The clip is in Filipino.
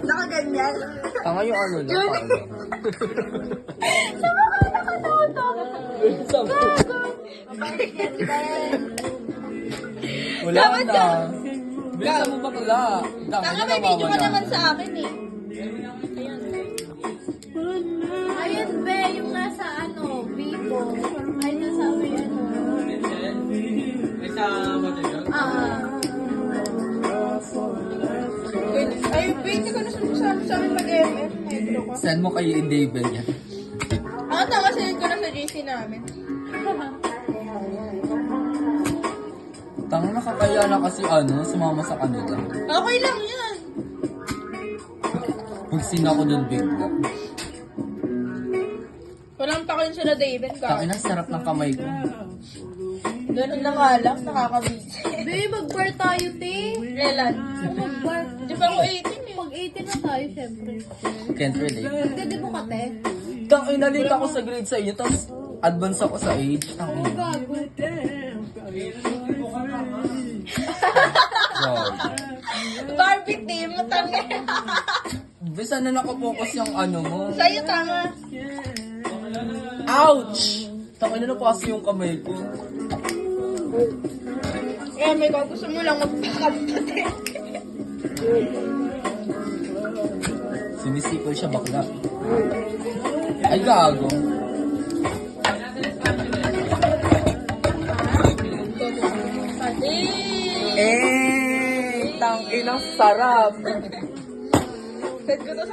Nakaganyan. Tanga yung ano lang. Paano? Sama ka nakanoto. Wala na. Bisa mo bakla. Tanga, may video ka naman sa akin eh. Ayun, be, yung nasa ano, Vivo. Ay, nasa may ano. Isa material? Ay, be, hindi ko nasabi sa amin mag-MF. Hydro ko. Send mo kay David yan. Tama, sinend ko na sa GC namin. Tanga nakakaya na kasi ano, sumama sa kanila. Okay lang yan. Pagsin ako dun bigla. Walang pa kayo sila David ka. Tangina, sarap ng kamay ko. Ganun na nga lang, nakakabisi. Be, mag-bar tayo, te. Kailan? Mag-bar. Di ba ako 18 eh? Pag 18 na tayo, syempre. Can't relate. Pagkadi mo ka, te. Tangina, late ako sa grade sa inyo, tapos advance ako sa age. Tangina. Gago. Wow. Barbie team, tanga. Bisa na nakapokus yung ano mo. Sa'yo, tama. Ouch! Tangina na pa kasi yung kamay ko. Eh, may gusto mo lang magpakabot eh. Sinisipol siya bakla. Ay, gago. Eh, tangina, sarap. Set ko to sa